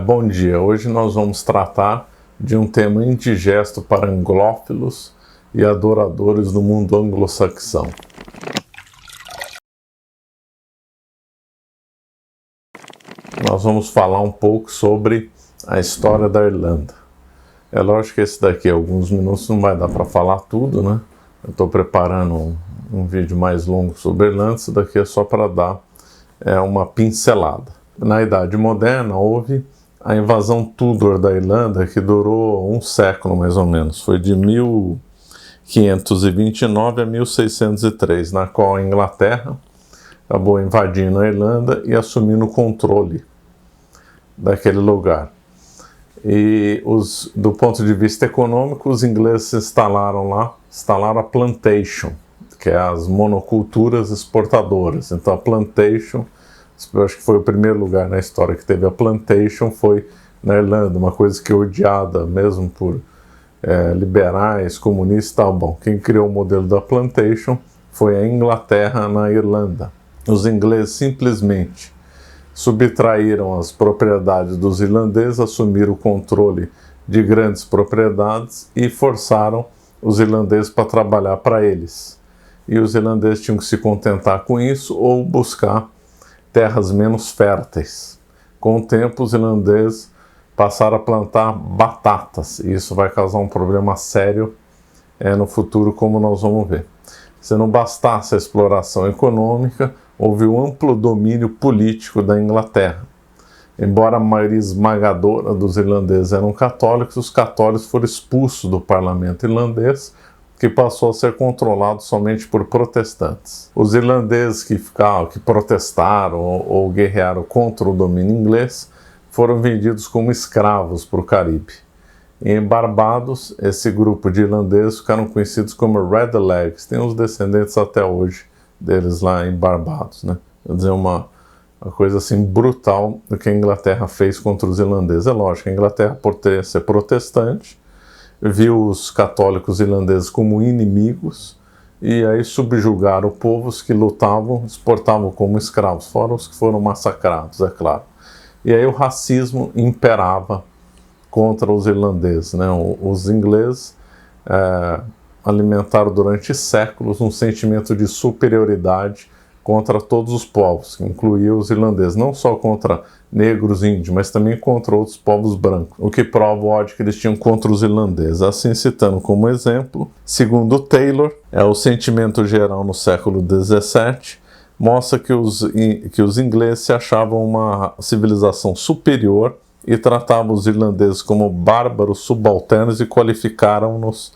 Bom dia, hoje nós vamos tratar de um tema indigesto para anglófilos e adoradores do mundo anglo-saxão. Nós vamos falar um pouco sobre a história da Irlanda. É lógico que esse daqui, alguns minutos, não vai dar para falar tudo, né? Eu estou preparando um vídeo mais longo sobre a Irlanda, isso daqui é só para dar uma pincelada. Na Idade Moderna houve a invasão Tudor da Irlanda, que durou um século mais ou menos. Foi de 1529 a 1603, na qual a Inglaterra acabou invadindo a Irlanda e assumindo o controle daquele lugar. E do ponto de vista econômico, os ingleses se instalaram a plantation, que é as monoculturas exportadoras. Então a plantation, eu acho que foi o primeiro lugar na história que teve a plantation, foi na Irlanda, uma coisa que é odiada mesmo por liberais, comunistas e tal. Bom, quem criou o modelo da plantation foi a Inglaterra na Irlanda. Os ingleses simplesmente subtraíram as propriedades dos irlandeses, assumiram o controle de grandes propriedades e forçaram os irlandeses para trabalhar para eles. E os irlandeses tinham que se contentar com isso ou buscar terras menos férteis. Com o tempo, os irlandeses passaram a plantar batatas, e isso vai causar um problema sério no futuro, como nós vamos ver. Se não bastasse a exploração econômica, houve um amplo domínio político da Inglaterra. Embora a maioria esmagadora dos irlandeses eram católicos, os católicos foram expulsos do parlamento irlandês, que passou a ser controlado somente por protestantes. Os irlandeses que protestaram ou guerrearam contra o domínio inglês foram vendidos como escravos para o Caribe. E em Barbados, esse grupo de irlandeses ficaram conhecidos como Redlegs. Tem os descendentes até hoje deles lá em Barbados, né? Quer dizer, uma coisa assim brutal do que a Inglaterra fez contra os irlandeses. É lógico, a Inglaterra, por ser protestante, viu os católicos irlandeses como inimigos e aí subjugaram povos que lutavam, exportavam como escravos, fora os que foram massacrados, é claro. E aí o racismo imperava contra os irlandeses, né? Os ingleses alimentaram durante séculos um sentimento de superioridade contra todos os povos, que incluía os irlandeses, não só contra negros e índios, mas também contra outros povos brancos, o que prova o ódio que eles tinham contra os irlandeses. Assim, citando como exemplo, segundo Taylor, o sentimento geral no século XVII mostra que os ingleses se achavam uma civilização superior e tratavam os irlandeses como bárbaros subalternos e qualificaram-nos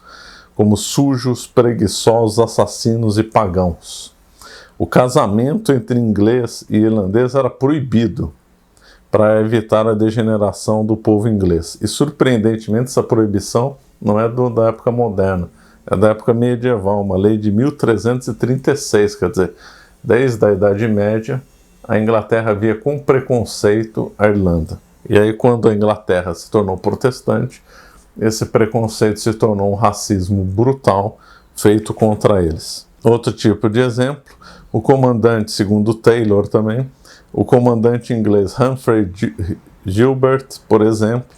como sujos, preguiçosos, assassinos e pagãos. O casamento entre inglês e irlandês era proibido para evitar a degeneração do povo inglês. E, surpreendentemente, essa proibição não é da época moderna, é da época medieval, uma lei de 1336, quer dizer, desde a Idade Média, a Inglaterra via com preconceito a Irlanda. E aí, quando a Inglaterra se tornou protestante, esse preconceito se tornou um racismo brutal feito contra eles. Outro tipo de exemplo, o comandante, segundo Taylor também, o comandante inglês Humphrey Gilbert, por exemplo,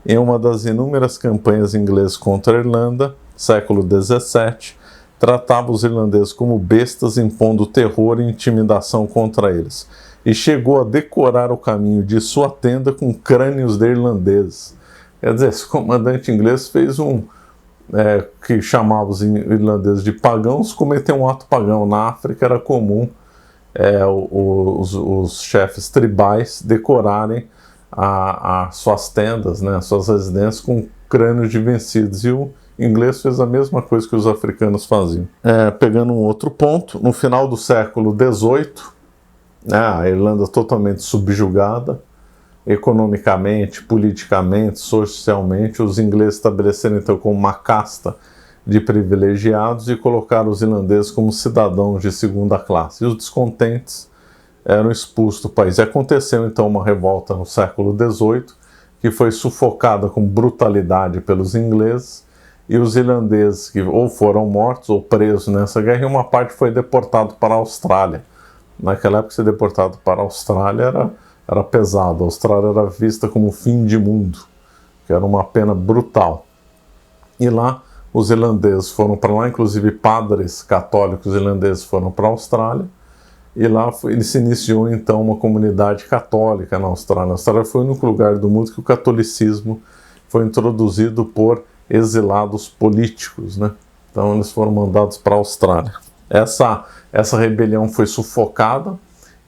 em uma das inúmeras campanhas inglesas contra a Irlanda, século XVII, tratava os irlandeses como bestas, impondo terror e intimidação contra eles, e chegou a decorar o caminho de sua tenda com crânios de irlandeses. Quer dizer, esse comandante inglês fez que chamava os irlandeses de pagãos, cometeu um ato pagão. Na África era comum os chefes tribais decorarem as suas tendas, né, as suas residências com crânios de vencidos, e o inglês fez a mesma coisa que os africanos faziam. Pegando um outro ponto, no final do século XVIII, a Irlanda totalmente subjugada, economicamente, politicamente, socialmente, os ingleses estabeleceram então como uma casta de privilegiados e colocaram os irlandeses como cidadãos de segunda classe. E os descontentes eram expulsos do país. E aconteceu então uma revolta no século XVIII, que foi sufocada com brutalidade pelos ingleses, e os irlandeses que ou foram mortos ou presos nessa guerra, e uma parte foi deportado para a Austrália. Naquela época, ser deportado para a Austrália era pesado. A Austrália era vista como o fim de mundo, que era uma pena brutal. E lá os irlandeses foram para lá, inclusive padres católicos irlandeses foram para a Austrália, e lá ele se iniciou então uma comunidade católica na Austrália. A Austrália foi o único lugar do mundo que o catolicismo foi introduzido por exilados políticos, né? Então eles foram mandados para a Austrália. Essa rebelião foi sufocada.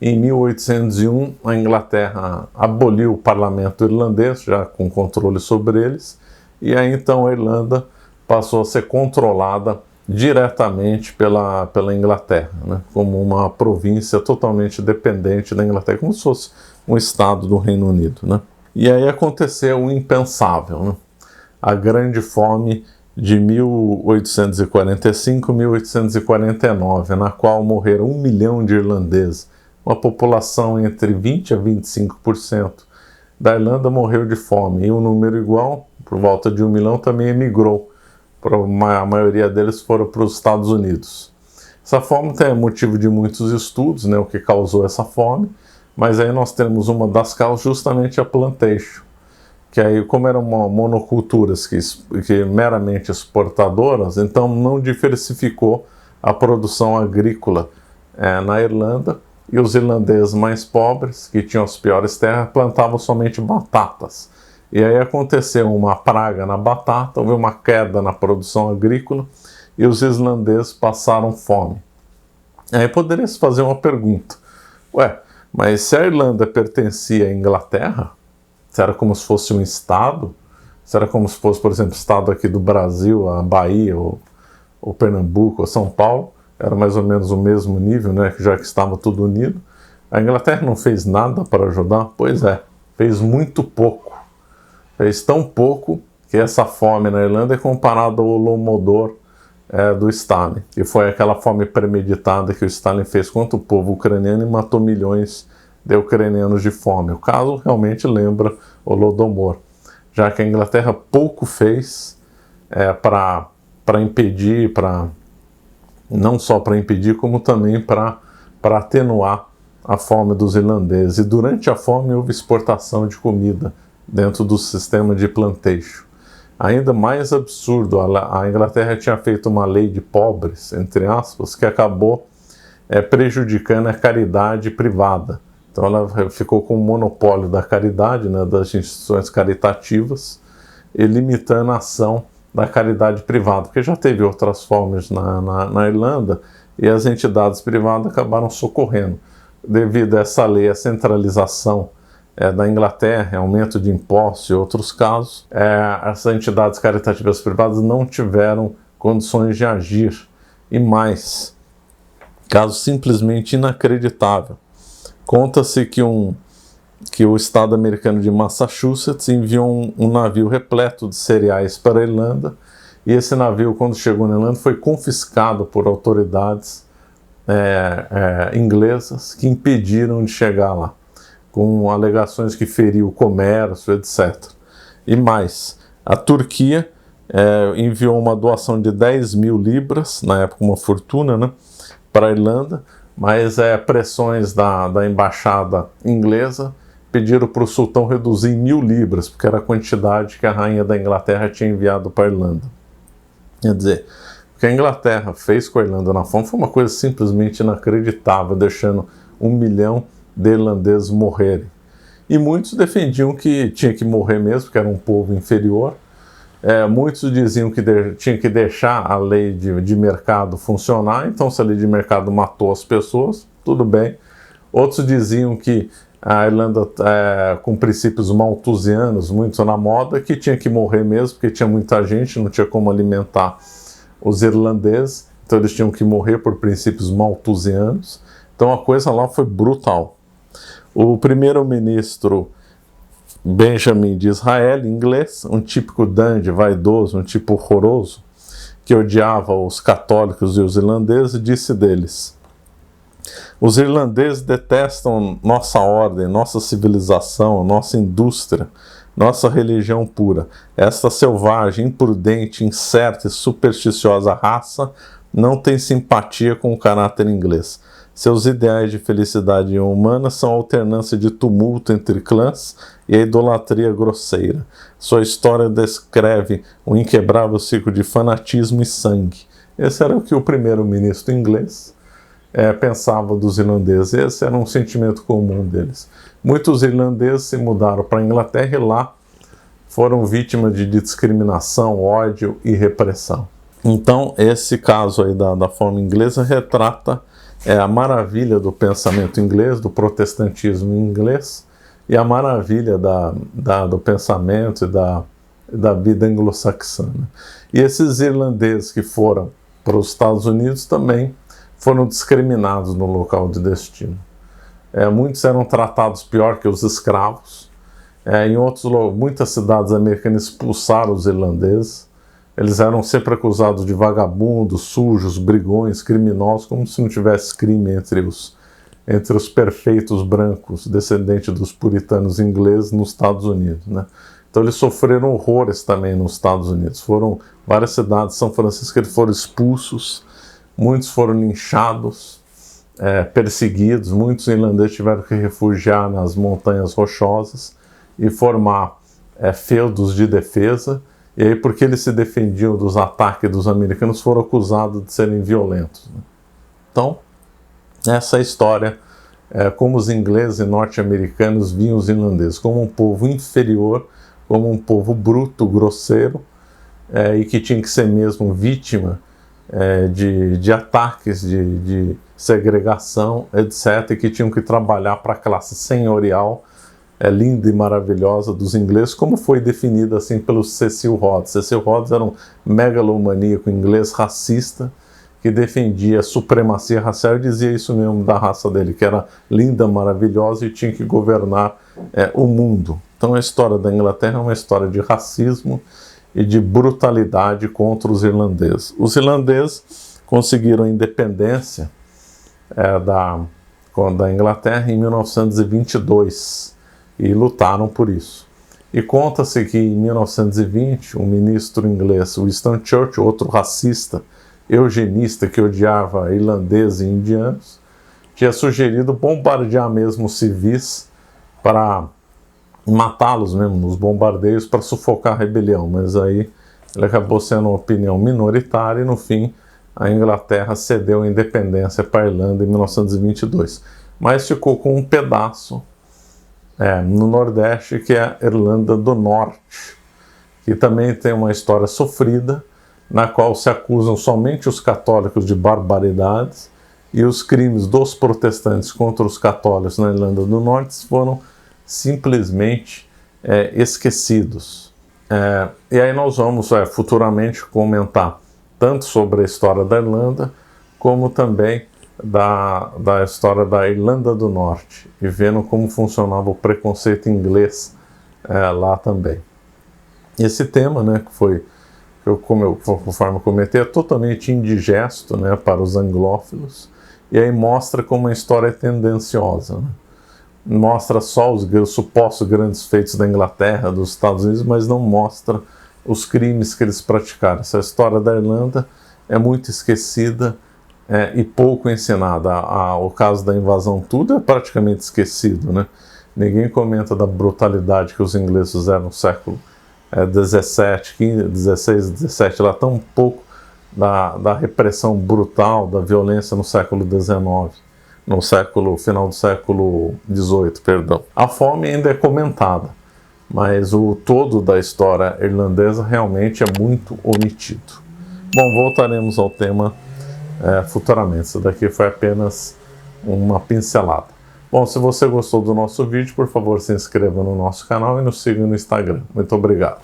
Em 1801, a Inglaterra aboliu o parlamento irlandês, já com controle sobre eles, e aí então a Irlanda passou a ser controlada diretamente pela Inglaterra, né? Como uma província totalmente dependente da Inglaterra, como se fosse um estado do Reino Unido, né? E aí aconteceu o impensável, né? A Grande Fome de 1845-1849, na qual morreram 1 milhão de irlandeses. Uma população entre 20% a 25% da Irlanda morreu de fome, e um número igual, por volta de 1 milhão, também emigrou. A maioria deles foram para os Estados Unidos. Essa fome tem motivo de muitos estudos, né, o que causou essa fome, mas aí nós temos uma das causas justamente a plantation, que aí, como eram monoculturas que meramente exportadoras, então não diversificou a produção agrícola na Irlanda, e os irlandeses mais pobres, que tinham as piores terras, plantavam somente batatas. E aí aconteceu uma praga na batata, houve uma queda na produção agrícola, e os islandeses passaram fome. Aí poderia se fazer uma pergunta: ué, mas se a Irlanda pertencia à Inglaterra, se era como se fosse um estado, se era como se fosse, por exemplo, o estado aqui do Brasil, a Bahia, ou Pernambuco, ou São Paulo, era mais ou menos o mesmo nível, né, já que estava tudo unido, a Inglaterra não fez nada para ajudar? Pois é, fez muito pouco. Fez tão pouco que essa fome na Irlanda é comparada ao Holodomor do Stalin, que foi aquela fome premeditada que o Stalin fez contra o povo ucraniano e matou milhões de ucranianos de fome. O caso realmente lembra o Holodomor, já que a Inglaterra pouco fez para impedir, não só para impedir, como também para atenuar a fome dos irlandeses. E durante a fome houve exportação de comida dentro do sistema de plantation. Ainda mais absurdo, a Inglaterra tinha feito uma lei de pobres, entre aspas, que acabou prejudicando a caridade privada. Então ela ficou com o monopólio da caridade, né, das instituições caritativas, e limitando a ação da caridade privada, porque já teve outras fomes na Irlanda, e as entidades privadas acabaram socorrendo. Devido a essa lei, a centralização da Inglaterra, aumento de impostos e outros casos, as entidades caritativas privadas não tiveram condições de agir. E mais, caso simplesmente inacreditável, conta-se que o estado americano de Massachusetts enviou um navio repleto de cereais para a Irlanda, e esse navio, quando chegou na Irlanda, foi confiscado por autoridades inglesas que impediram de chegar lá, com alegações que feriu o comércio, etc. E mais, a Turquia enviou uma doação de 10 mil libras, na época uma fortuna, né, para a Irlanda, mas pressões da embaixada inglesa pediram para o sultão reduzir em 1.000 libras, porque era a quantidade que a rainha da Inglaterra tinha enviado para a Irlanda. Quer dizer, o que a Inglaterra fez com a Irlanda na fome foi uma coisa simplesmente inacreditável, deixando 1 milhão de irlandeses morrerem. E muitos defendiam que tinha que morrer mesmo, porque era um povo inferior. Muitos diziam que tinha que deixar a lei de mercado funcionar, então se a lei de mercado matou as pessoas, tudo bem. Outros diziam que a Irlanda, com princípios malthusianos muito na moda, que tinha que morrer mesmo, porque tinha muita gente, não tinha como alimentar os irlandeses, então eles tinham que morrer por princípios malthusianos. Então a coisa lá foi brutal. O primeiro-ministro Benjamin de Israel, inglês, um típico dandy, vaidoso, um tipo horroroso, que odiava os católicos e os irlandeses, disse deles: os irlandeses detestam nossa ordem, nossa civilização, nossa indústria, nossa religião pura. Esta selvagem, imprudente, incerta e supersticiosa raça não tem simpatia com o caráter inglês. Seus ideais de felicidade humana são a alternância de tumulto entre clãs e a idolatria grosseira. Sua história descreve um inquebrável ciclo de fanatismo e sangue. Esse era o que o primeiro-ministro inglês pensava dos irlandeses. Esse era um sentimento comum deles. Muitos irlandeses se mudaram para a Inglaterra e lá foram vítimas de discriminação, ódio e repressão. Então, esse caso aí da forma inglesa retrata a maravilha do pensamento inglês, do protestantismo inglês, e a maravilha do pensamento e da vida anglo-saxana. E esses irlandeses que foram para os Estados Unidos também foram discriminados no local de destino. Muitos eram tratados pior que os escravos. Muitas cidades americanas expulsaram os irlandeses. Eles eram sempre acusados de vagabundos, sujos, brigões, criminosos, como se não tivesse crime entre os perfeitos brancos, descendentes dos puritanos ingleses nos Estados Unidos, né? Então eles sofreram horrores também nos Estados Unidos. Foram várias cidades de São Francisco que eles foram expulsos, muitos foram linchados, perseguidos, muitos irlandeses tiveram que refugiar nas montanhas rochosas e formar feudos de defesa. E aí, porque eles se defendiam dos ataques dos americanos, foram acusados de serem violentos, né? Então, essa história como os ingleses e norte-americanos viam os irlandeses como um povo inferior, como um povo bruto, grosseiro, e que tinha que ser mesmo vítima de ataques, de segregação, etc., e que tinham que trabalhar para a classe senhorial, linda e maravilhosa dos ingleses, como foi definida assim pelo Cecil Rhodes. Cecil Rhodes era um megalomaníaco inglês racista que defendia a supremacia racial e dizia isso mesmo da raça dele, que era linda, maravilhosa e tinha que governar o mundo. Então a história da Inglaterra é uma história de racismo e de brutalidade contra os irlandeses. Os irlandeses conseguiram a independência da Inglaterra em 1922 e lutaram por isso. E conta-se que em 1920 um ministro inglês, Winston Churchill, outro racista, eugenista que odiava irlandeses e indianos, tinha sugerido bombardear mesmo os civis para matá-los mesmo nos bombardeios para sufocar a rebelião, mas aí ele acabou sendo uma opinião minoritária e no fim a Inglaterra cedeu a independência para a Irlanda em 1922, mas ficou com um pedaço no Nordeste, que é a Irlanda do Norte, que também tem uma história sofrida, na qual se acusam somente os católicos de barbaridades e os crimes dos protestantes contra os católicos na Irlanda do Norte foram simplesmente esquecidos. E aí nós vamos futuramente comentar tanto sobre a história da Irlanda, como também da história da Irlanda do Norte, e vendo como funcionava o preconceito inglês lá também. Esse tema, né, que foi, conforme eu comentei, é totalmente indigesto, né, para os anglófilos, e aí mostra como a história é tendenciosa, né? Mostra só os supostos grandes feitos da Inglaterra, dos Estados Unidos, mas não mostra os crimes que eles praticaram. Essa história da Irlanda é muito esquecida e pouco ensinada. O caso da invasão, tudo é praticamente esquecido, né? Ninguém comenta da brutalidade que os ingleses fizeram no século 17, 15, 16, 17, lá tão pouco da repressão brutal, da violência no século 19. No final do século XVIII, perdão. A fome ainda é comentada, mas o todo da história irlandesa realmente é muito omitido. Bom, voltaremos ao tema futuramente. Isso daqui foi apenas uma pincelada. Bom, se você gostou do nosso vídeo, por favor, se inscreva no nosso canal e nos siga no Instagram. Muito obrigado.